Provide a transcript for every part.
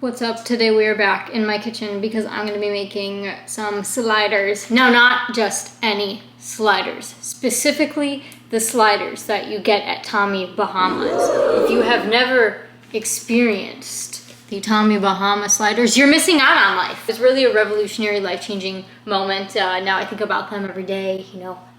What's up? Today we are back in my kitchen because I'm going to be making some sliders. Now, not just any sliders, specifically the sliders that you get at Tommy Bahama's. If you have never experienced the Tommy Bahama sliders, you're missing out on life. It's really a revolutionary, life-changing moment. Now I think about them every day,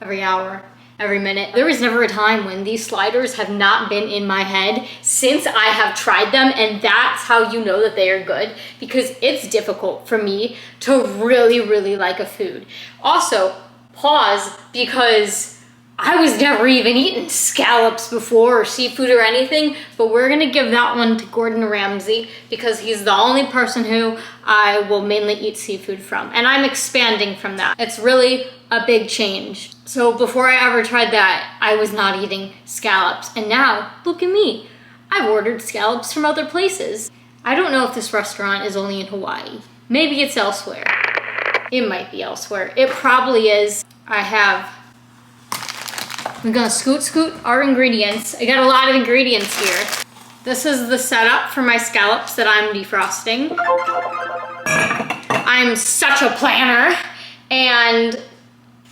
every hour, every minute. There was never a time when these sliders have not been in my head since I have tried them, and that's how you know that they are good, because it's difficult for me to really like a food. Also, pause, because I was never even eaten scallops before, or seafood or anything, but we're gonna give that one to Gordon Ramsay because he's the only person who I will mainly eat seafood from, and I'm expanding from that. It's really a big change. So before I ever tried that, I was not eating scallops, and now, look at me. I've ordered scallops from other places. I don't know if this restaurant is only in Hawaii. Maybe it's elsewhere. It might be elsewhere. It probably is. We're gonna scoot our ingredients. I got a lot of ingredients here. This is the setup for my scallops that I'm defrosting. I'm such a planner, and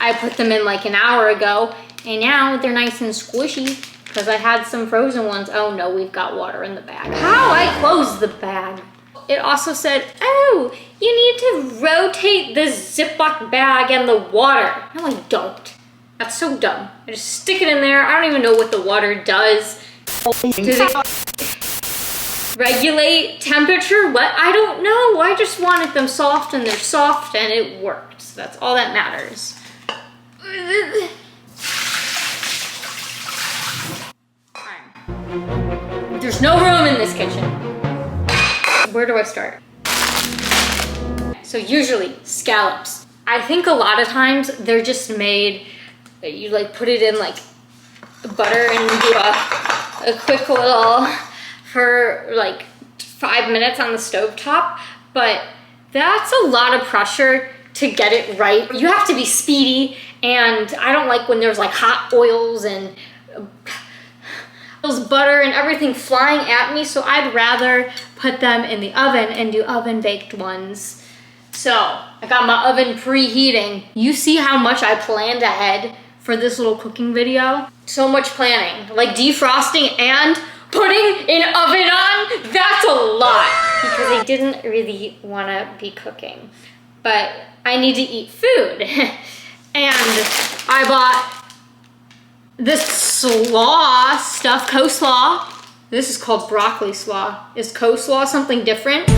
I put them in like an hour ago, and now they're nice and squishy because I had some frozen ones. Oh no, we've got water in the bag. How? I closed the bag. It also said, oh, you need to rotate the Ziploc bag and the water. No, I don't. That's so dumb. I just stick it in there. I don't even know what the water does. Does it regulate temperature? What? I don't know. I just wanted them soft, and they're soft, and it worked. So that's all that matters. Right. There's no room in this kitchen. Where do I start? So usually scallops. I think a lot of times they're just made, you like put it in like butter and do a quick little for like 5 minutes on the stovetop, but that's a lot of pressure to get it right. You have to be speedy, and I don't like when there's like hot oils and butter and everything flying at me, so I'd rather put them in the oven and do oven baked ones. So I got my oven preheating. You see how much I planned ahead for this little cooking video? So much planning, like defrosting and putting an oven on, that's a lot, because I didn't really want to be cooking, but I need to eat food. And I bought this slaw stuff, coleslaw. This is called broccoli slaw. Is coleslaw something different?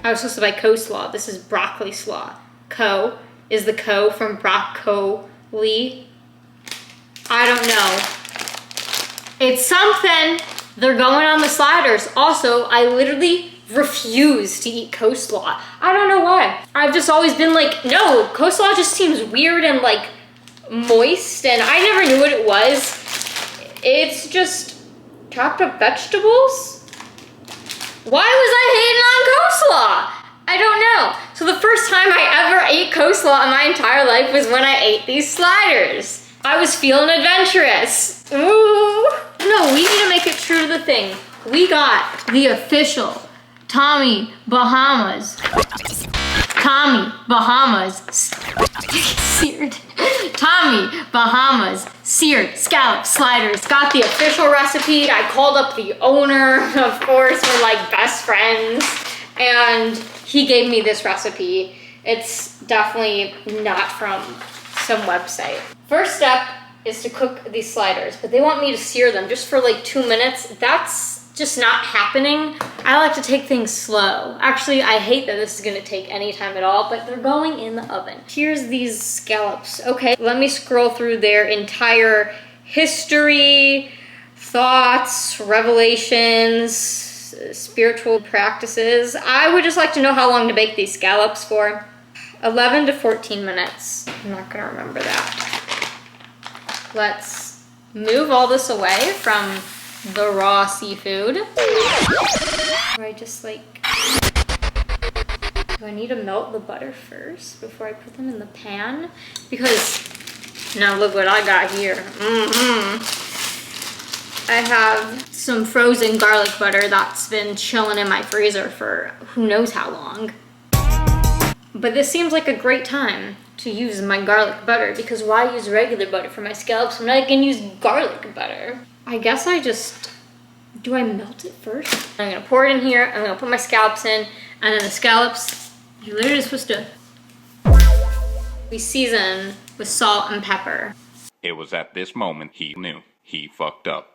I was supposed to buy coleslaw. This is broccoli slaw. Co is the co from broccoli. I don't know. It's something. They're going on the sliders. Also, I literally refuse to eat coleslaw. I don't know why. I've just always been like, no, coleslaw just seems weird and like moist, and I never knew what it was. It's just chopped up vegetables. Why was I hating on coleslaw? I don't know. So the first time I ever ate coleslaw in my entire life was when I ate these sliders. I was feeling adventurous. Ooh. No, we need to make it true to the thing. We got the official Tommy Bahama's seared. Tommy Bahama's seared scallop sliders. Got the official recipe. I called up the owner, of course, we're like best friends, and he gave me this recipe. It's definitely not from some website. First step is to cook these sliders, but they want me to sear them just for like 2 minutes. That's just not happening. I like to take things slow. Actually, I hate that this is gonna take any time at all, but they're going in the oven. Here's these scallops. Okay, let me scroll through their entire history, thoughts, revelations, spiritual practices. I would just like to know how long to bake these scallops for. 11 to 14 minutes. I'm not gonna remember that. Let's move all this away from the raw seafood. Do I just like, do I need to melt the butter first before I put them in the pan? Because now look what I got here. I have some frozen garlic butter that's been chilling in my freezer for who knows how long. But this seems like a great time to use my garlic butter, because why use regular butter for my scallops when I can use garlic butter? I guess do I melt it first? I'm gonna pour it in here, I'm gonna put my scallops in, and then the scallops, you're literally supposed to, we season with salt and pepper. It was at this moment he knew he fucked up.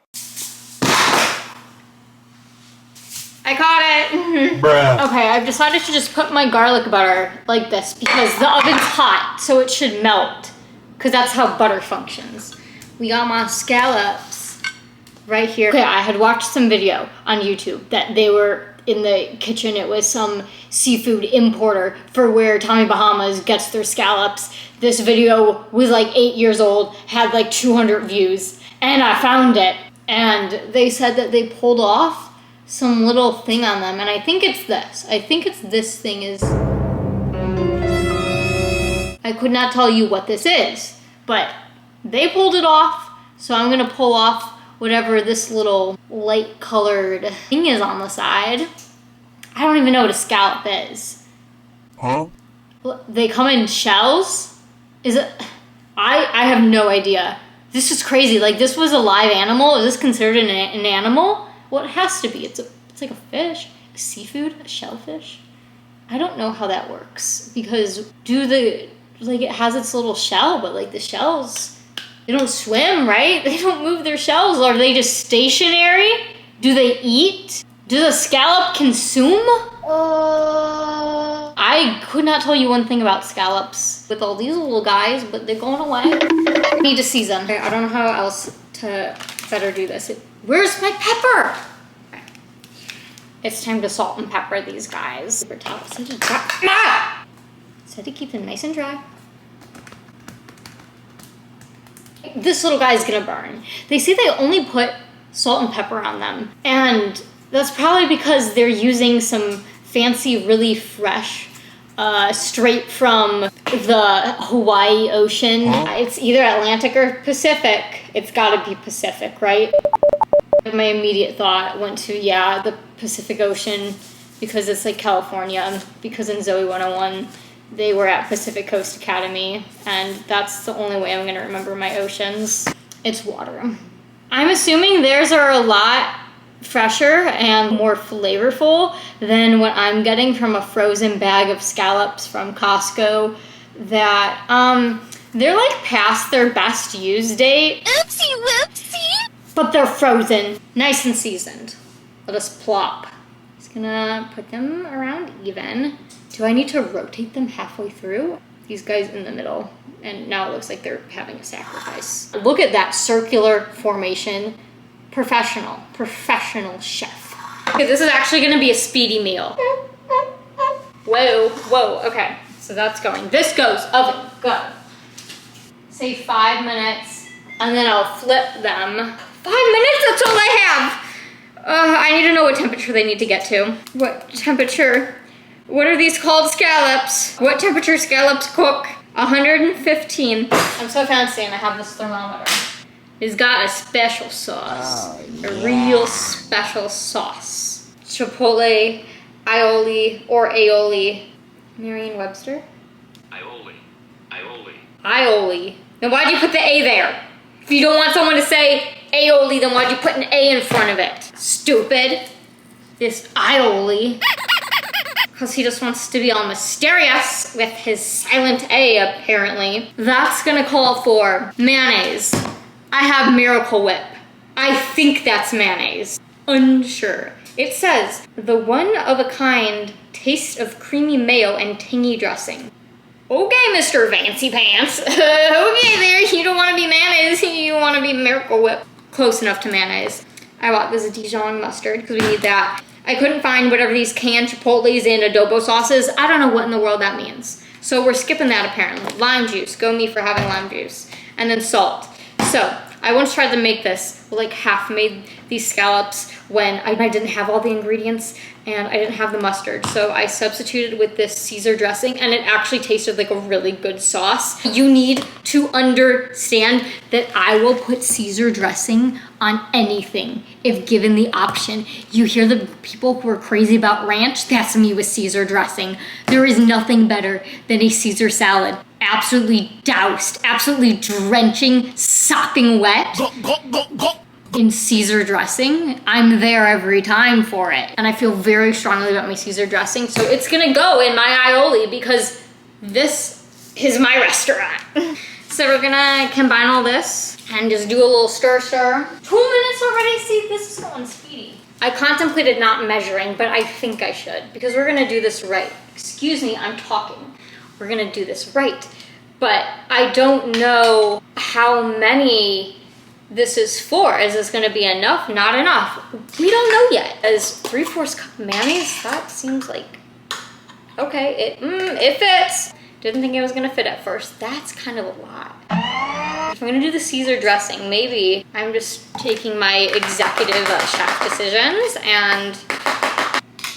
I caught it. Bruh. Okay, I've decided to just put my garlic butter like this because the oven's hot, so it should melt, because that's how butter functions. We got my scallops right here. Okay, I had watched some video on YouTube that they were in the kitchen. It was some seafood importer for where Tommy Bahamas gets their scallops. This video was like 8 years old, had like 200 views, and I found it. And they said that they pulled off some little thing on them, and I think it's this. I think it's this thing is... I could not tell you what this is, but they pulled it off, so I'm gonna pull off whatever this little light colored thing is on the side. I don't even know what a scallop is. Huh? They come in shells? Is it? I have no idea. This is crazy. Like, this was a live animal. Is this considered an animal? Well, it has to be. It's like a fish, a seafood, a shellfish. I don't know how that works, because it has its little shell, but like the shells, they don't swim, right? They don't move their shells. Are they just stationary? Do they eat? Does a scallop consume? I could not tell you one thing about scallops with all these little guys, but they're going away. I need to season. I don't know how else to better do this. Where's my pepper? Okay. It's time to salt and pepper these guys. Super tough. Said to keep them nice and dry. This little guy's gonna burn. They say they only put salt and pepper on them, and that's probably because they're using some fancy, really fresh, straight from the Hawaii Ocean. It's either Atlantic or Pacific. It's gotta be Pacific, right? My immediate thought went to, yeah, the Pacific Ocean, because it's like California, because in Zoe 101, they were at Pacific Coast Academy, and that's the only way I'm gonna remember my oceans. It's water. I'm assuming theirs are a lot fresher and more flavorful than what I'm getting from a frozen bag of scallops from Costco that, they're like past their best use date. Oopsie whoopsie! But they're frozen, nice and seasoned. Let us plop. Just gonna put them around even. Do I need to rotate them halfway through? These guys in the middle, and now it looks like they're having a sacrifice. Look at that circular formation. Professional chef. Okay, this is actually gonna be a speedy meal. Whoa, okay. So that's going. This goes, oven, go. Say 5 minutes, and then I'll flip them. 5 minutes, that's all I have. I need to know what temperature they need to get to. What temperature? What are these called? Scallops. What temperature scallops cook? 115. I'm so fancy, and I have this thermometer. It's got a special sauce. Oh, yeah. A real special sauce. Chipotle, aioli, or aioli. Merriam-Webster? Aioli. Then why'd you put the A there? If you don't want someone to say aioli, then why'd you put an A in front of it? Stupid. This aioli. Because he just wants to be all mysterious with his silent A, apparently. That's gonna call for mayonnaise. I have Miracle Whip. I think that's mayonnaise. Unsure. It says, the one-of-a-kind taste of creamy mayo and tangy dressing. Okay, Mr. Fancy Pants. Okay there, you don't want to be mayonnaise, you want to be Miracle Whip. Close enough to mayonnaise. I bought this Dijon mustard because we need that. I couldn't find whatever these canned chipotles and adobo sauces. I don't know what in the world that means. So we're skipping that apparently. Lime juice, go me for having lime juice. And then salt. So I once tried to make this, like half made these scallops when I didn't have all the ingredients and I didn't have the mustard. So I substituted with this Caesar dressing and it actually tasted like a really good sauce. You need to understand that I will put Caesar dressing on anything if given the option. You hear the people who are crazy about ranch? That's me with Caesar dressing. There is nothing better than a Caesar salad. Absolutely doused, absolutely drenching, sopping wet in Caesar dressing. I'm there every time for it. And I feel very strongly about my Caesar dressing. So it's gonna go in my aioli because this is my restaurant. So we're gonna combine all this and just do a little stir. 2 minutes already, see, this is going speedy. I contemplated not measuring, but I think I should because we're gonna do this right. Excuse me, I'm talking. We're gonna do this right. But I don't know how many this is for. Is this gonna be enough? Not enough. We don't know yet. As 3/4 cup mayonnaise, that seems like, okay, it fits. Didn't think it was gonna fit at first. That's kind of a lot. If I'm gonna do the Caesar dressing, maybe I'm just taking my executive chef decisions and,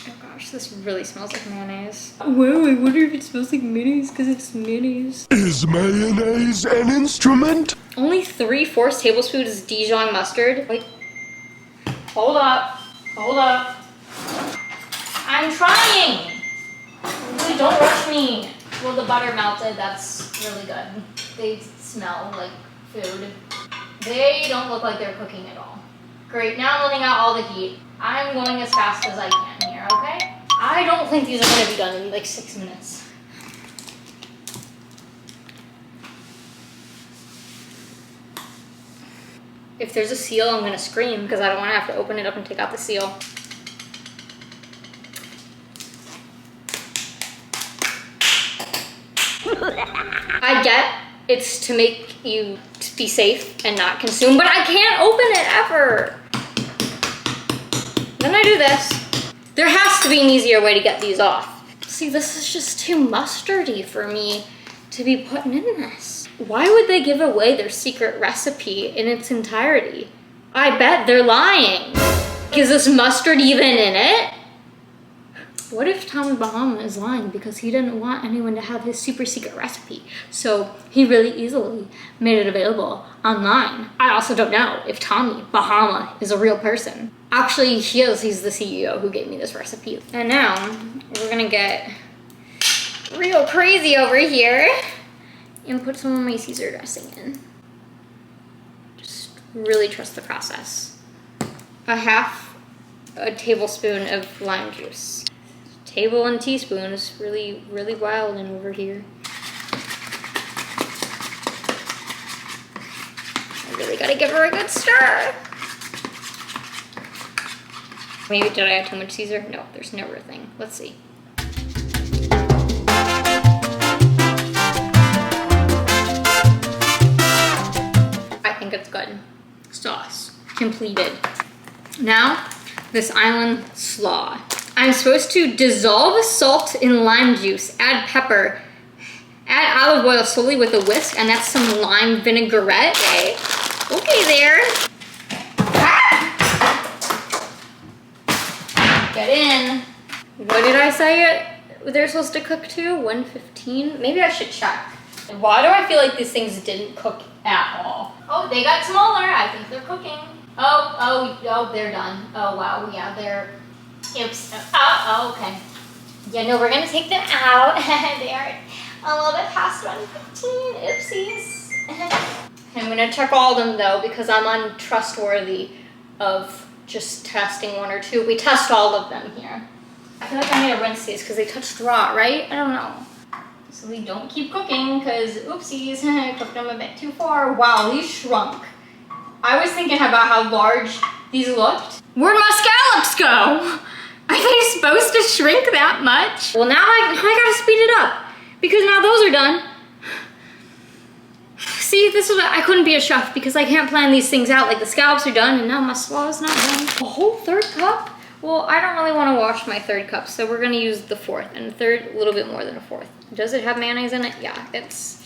oh gosh, this really smells like mayonnaise. Wow, I wonder if it smells like mayonnaise because it's mayonnaise. Is mayonnaise an instrument? Only 3/4 tablespoons Dijon mustard. Wait, hold up. I'm trying. Really, don't rush me. Well, the butter melted, that's really good. They smell like food. They don't look like they're cooking at all. Great, now I'm letting out all the heat. I'm going as fast as I can here, okay? I don't think these are gonna be done in like 6 minutes. If there's a seal, I'm gonna scream because I don't wanna have to open it up and take out the seal. I get it's to make you be safe and not consume, but I can't open it ever. Then I do this. There has to be an easier way to get these off. See, this is just too mustardy for me to be putting in this. Why would they give away their secret recipe in its entirety? I bet they're lying. Is this mustard even in it? What if Tommy Bahama is lying because he didn't want anyone to have his super secret recipe? So he really easily made it available online. I also don't know if Tommy Bahama is a real person. Actually, he is. He's the CEO who gave me this recipe. And now we're gonna get real crazy over here and put some of my Caesar dressing in. Just really trust the process. A tablespoon of lime juice. Table and teaspoons, really, really wild and over here. I really gotta give her a good stir. Maybe did I add too much Caesar? No, there's never a thing. Let's see. I think it's good. Sauce completed. Now, this island slaw. I'm supposed to dissolve salt in lime juice, add pepper, add olive oil slowly with a whisk, and that's some lime vinaigrette. Okay there. Get in. What did I say they're supposed to cook to? 115? Maybe I should check. Why do I feel like these things didn't cook at all? Oh, they got smaller. I think they're cooking. Oh, they're done. Oh, wow, yeah, they're... Oops. Oh, okay. Yeah, no, we're gonna take them out. They're a little bit past 115. Oopsies. I'm gonna check all of them though because I'm untrustworthy of just testing one or two. We test all of them here. I feel like I need to rinse these because they touched raw, right? I don't know. So we don't keep cooking because oopsies, I cooked them a bit too far. Wow, these shrunk. I was thinking about how large these looked. Where'd my scallops go? Are they supposed to shrink that much? Well, now I gotta speed it up because now those are done. See, this is what I couldn't be a chef because I can't plan these things out. Like the scallops are done and now my slaw is not done. A whole 3rd cup? Well, I don't really want to wash my 3rd cup, so we're gonna use the 4th, and the 3rd a little bit more than a 4th. Does it have mayonnaise in it? Yeah, it's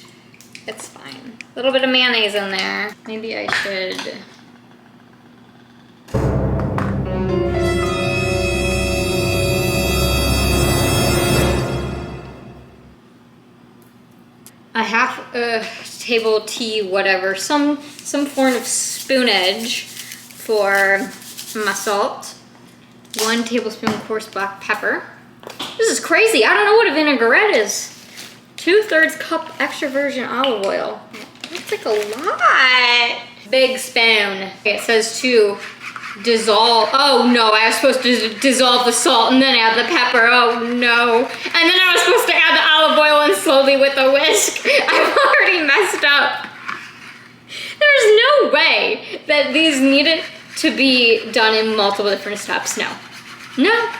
fine. A little bit of mayonnaise in there. Maybe I should. table tea, whatever, some form of spoon edge for my salt. 1 tablespoon coarse black pepper. This is crazy. I don't know what a vinaigrette is. 2/3 cup extra virgin olive oil. That's like a lot. Big spoon. Okay, it says to dissolve. Oh no, I was supposed to dissolve the salt and then add the pepper. Oh no. And then I was supposed to add the olive oil and slowly with a whisk. I've already messed up. There's no way that these needed to be done in multiple different steps. No. No.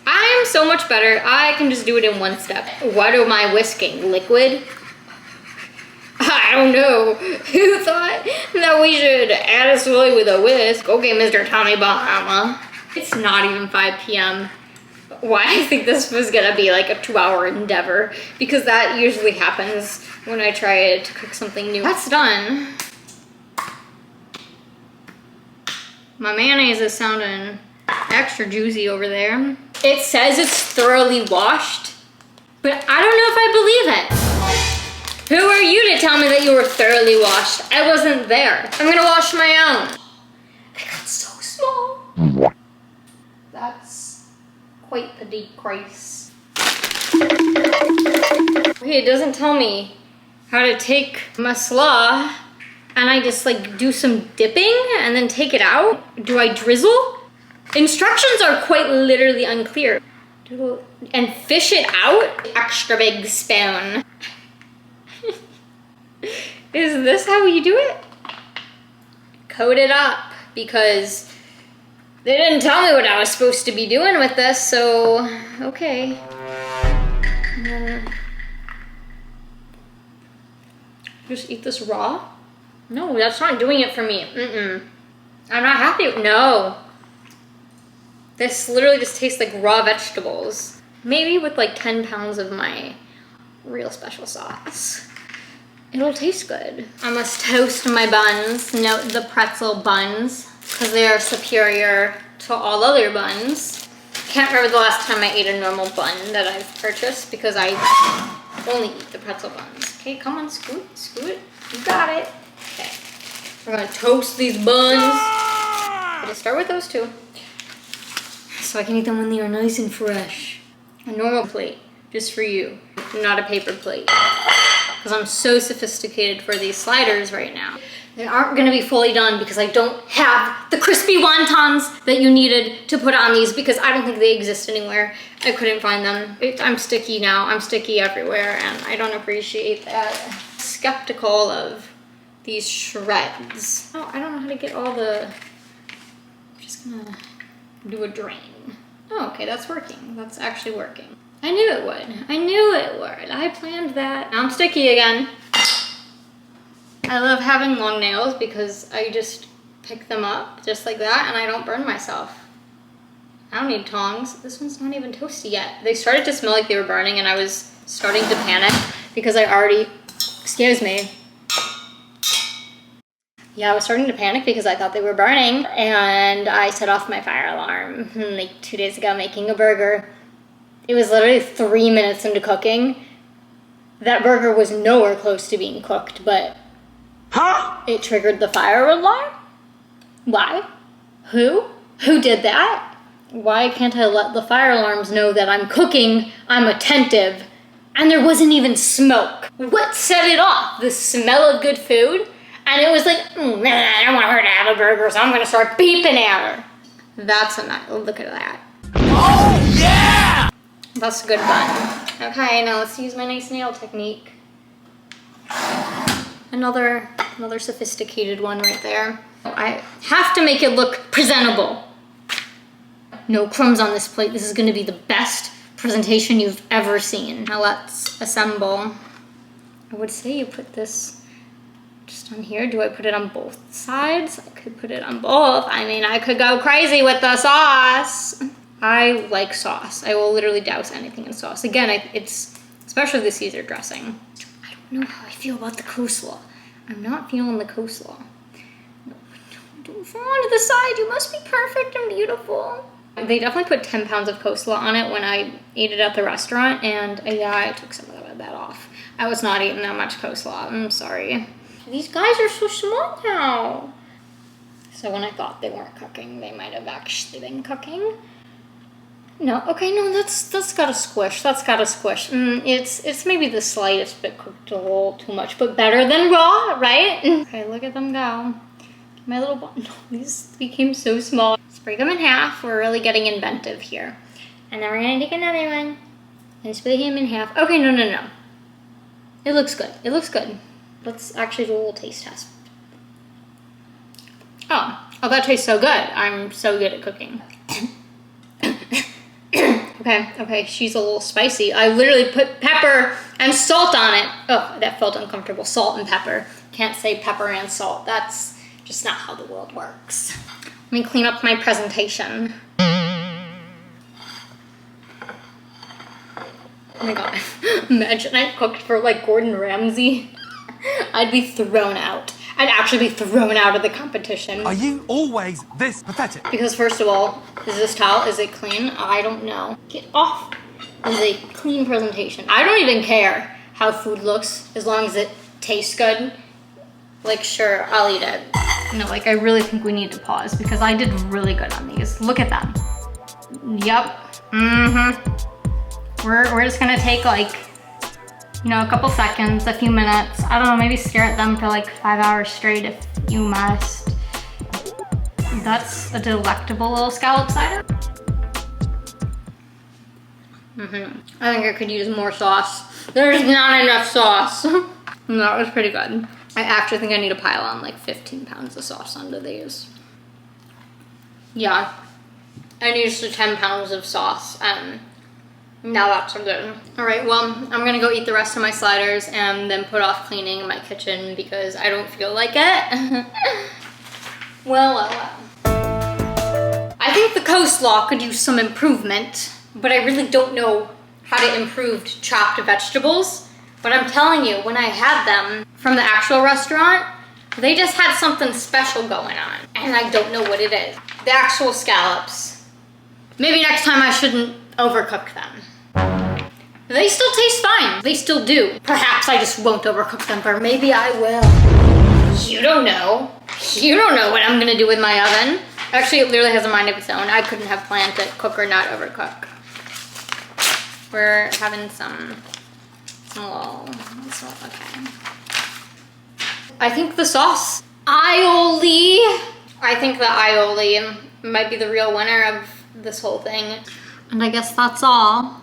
I am so much better. I can just do it in 1 step. What am I whisking? Liquid? I don't know. Who thought that we should add it slowly with a whisk? Okay, Mr. Tommy Bahama. It's not even 5 p.m. Why I think this was gonna be like a 2-hour endeavor, because that usually happens when I try to cook something new. That's done. My mayonnaise is sounding extra juicy over there. It says it's thoroughly washed, but I don't know if I believe it. Who are you to tell me that you were thoroughly washed? I wasn't there. I'm gonna wash my own. They got so small. That's quite the decrease. Okay, it doesn't tell me how to take my slaw and I just like do some dipping and then take it out. Do I drizzle? Instructions are quite literally unclear. And fish it out? Extra big spoon. Is this how you do it? Coat it up, because they didn't tell me what I was supposed to be doing with this, so okay. Just eat this raw? No, that's not doing it for me. I'm not happy. No. This literally just tastes like raw vegetables. Maybe with like 10 pounds of my real special sauce. It'll taste good. I must toast my buns. Note the pretzel buns, because they are superior to all other buns. Can't remember the last time I ate a normal bun that I've purchased, because I only eat the pretzel buns. Okay, come on, scoot it. You got it. Okay, we're gonna toast these buns. I'm gonna start with those 2, so I can eat them when they are nice and fresh. A normal plate, just for you, not a paper plate. Because I'm so sophisticated for these sliders right now. They aren't gonna be fully done because I don't have the crispy wontons that you needed to put on these, because I don't think they exist anywhere. I couldn't find them. I'm sticky now. I'm sticky everywhere, and I don't appreciate that. Skeptical of these shreds. Oh, I don't know how to get all the... I'm just gonna do a drain. Oh, okay, that's working. That's actually working. I knew it would. I knew it would. I planned that. Now I'm sticky again. I love having long nails because I just pick them up just like that and I don't burn myself. I don't need tongs. This one's not even toasty yet. They started to smell like they were burning and I was starting to panic because I already, excuse me. Yeah, I was starting to panic because I thought they were burning and I set off my fire alarm like 2 days ago making a burger. It was literally 3 minutes into cooking. That burger was nowhere close to being cooked, but it triggered the fire alarm? Why? Who? Who did that? Why can't I let the fire alarms know that I'm cooking, I'm attentive, and there wasn't even smoke? What set it off? The smell of good food? And it was like, I don't want her to have a burger, so I'm gonna start beeping at her. That's a nice, look at that. Oh, yeah! That's a good bun. Okay, now let's use my nice nail technique. Another sophisticated one right there. I have to make it look presentable. No crumbs on this plate. This is gonna be the best presentation you've ever seen. Now let's assemble. I would say you put this just on here. Do I put it on both sides? I could put it on both. I mean, I could go crazy with the sauce. I like sauce. I will literally douse anything in sauce. Again, it's especially the Caesar dressing. I don't know how I feel about the coleslaw. I'm not feeling the coleslaw. No, don't fall onto the side. You must be perfect and beautiful. They definitely put 10 pounds of coleslaw on it when I ate it at the restaurant, and yeah, I took some of that off. I was not eating that much coleslaw. I'm sorry. These guys are so small now. So when I thought they weren't cooking, they might have actually been cooking. No, okay, no, that's got a squish. That's got a squish. It's maybe the slightest bit cooked a little too much, but better than raw, right? Okay, look at them go. My little ball. No, these became so small. Let's break them in half. We're really getting inventive here. And then we're gonna take another one and split him in half. Okay, no. It looks good. It looks good. Let's actually do a little taste test. Oh, that tastes so good. I'm so good at cooking. Okay, she's a little spicy. I literally put pepper and salt on it. Oh, that felt uncomfortable. Salt and pepper. Can't say pepper and salt. That's just not how the world works. Let me clean up my presentation. Oh my god. Imagine I cooked for like Gordon Ramsay. I'd be thrown out. I'd actually be thrown out of the competition. Are you always this pathetic? Because first of all, is this towel, is it clean? I don't know. Get off. This is a clean presentation. I don't even care how food looks as long as it tastes good. Like, sure, I'll eat it. No, like, I really think we need to pause because I did really good on these. Look at them. Yep. We're just gonna take like, you know, a couple seconds, a few minutes. I don't know, maybe stare at them for like 5 hours straight if you must. That's a delectable little scallop cider. I think I could use more sauce. There's not enough sauce. That was pretty good. I actually think I need to pile on like 15 pounds of sauce onto these. Yeah, I need just 10 pounds of sauce. Now that's good. All right, well, I'm gonna go eat the rest of my sliders and then put off cleaning my kitchen because I don't feel like it. Well. I think the coleslaw could use some improvement, but I really don't know how to improve chopped vegetables. But I'm telling you, when I had them from the actual restaurant, they just had something special going on, and I don't know what it is. The actual scallops. Maybe next time I shouldn't overcook them. They still taste fine. They still do. Perhaps I just won't overcook them, or maybe I will. You don't know. You don't know what I'm gonna do with my oven. Actually, it literally has a mind of its own. I couldn't have planned to cook or not overcook. We're having some okay. I think the sauce, aioli. I think the aioli might be the real winner of this whole thing. And I guess that's all.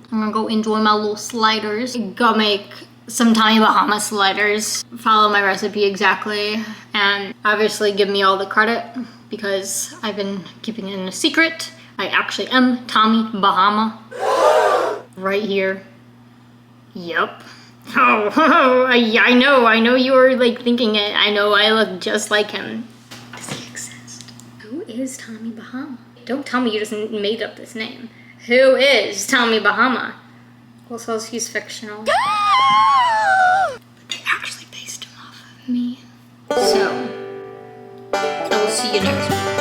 I'm gonna go enjoy my little sliders. Go make some Tommy Bahama sliders. Follow my recipe exactly. And obviously give me all the credit because I've been keeping it in a secret. I actually am Tommy Bahama. Right here. Yep. Oh, I know you were like thinking it. I know I look just like him. Does he exist? Who is Tommy Bahama? Don't tell me you just made up this name. Who is Tommy Bahama? Well, so he's fictional. But they actually based him off of me. So, I will see you next week.